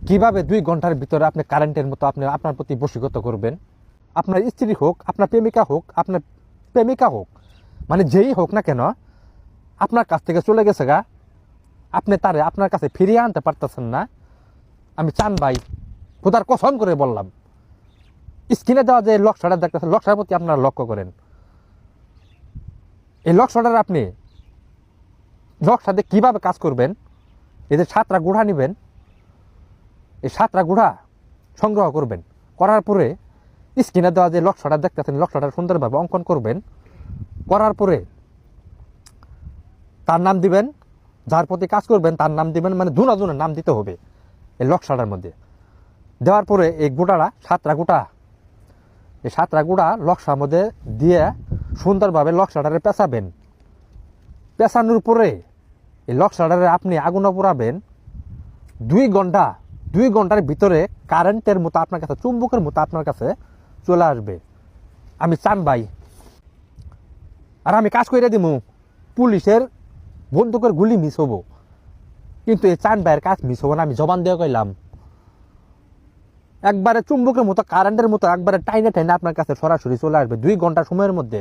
কিভাবে 2 ঘন্টার ভিতরে আপনি কারেন্টের মতো আপনি আপনার প্রতি বশীভূত করবেন? আপনার স্ত্রী হোক, আপনার প্রেমিকা হোক, মানে যেই হোক না কেন, আপনার কাছ থেকে চলে গেছে গা, আপনি তারে আপনার কাছে ফিরিয়ে আনতে পারতেছেন না। আমি চান ভাই, খোদার কসম করে বললাম, স্ক্রিনে দেওয়া যে লক্ষ্যটা দেখতেছেন, লক্ষ্যের প্রতি আপনারা লক্ষ্য করেন। এই লক্ষ্যটার আপনি লক্ষ্যটাতে কিভাবে কাজ করবেন? এই যে 7টা গুঁড়া নেবেন, এই 7টা গুঁড়া সংগ্রহ করবেন, করার পরে স্ক্রিনে দেওয়া যে লক্ষ্যটা দেখতেছেন, লক্ষ্যটা সুন্দরভাবে অঙ্কন করবেন। করার পরে তার নাম দিবেন, যার প্রতি কাজ করবেন তার নাম দিবেন, মানে দুজনের নাম দিতে হবে এই লক্ষ্যটার মধ্যে। দেওয়ার পরে এই গুঁড়াটা 7টা গুঁড়া, এই 7টা গুঁড়া লক্ষ্যের মধ্যে দিয়ে সুন্দরভাবে লক্ষ্যটারে পেঁচাবেন। পেঁচানোর পরে এই লক্ষ্যটারে আপনি আগুনে পোড়াবেন 2 ঘন্টা। 2 ঘন্টার ভিতরে কারেন্টের মতো আপনার কাছে, চুম্বকের মতো আপনার কাছে চলে আসবে। আমি চান ভাই, আর আমি কাজ করে দিব, পুলিশের বন্দুকের গুলি মিস হবো, কিন্তু এই চান ভাইয়ের কাজ মিস হবো না। আমি জবান দিয়ে কইলাম, একবারে চুম্বকের মতো, কারেন্টের মতো একবারে টাইনে টাইনে আপনার কাছে সরাসরি চলে আসবে 2 ঘন্টা সময়ের মধ্যে।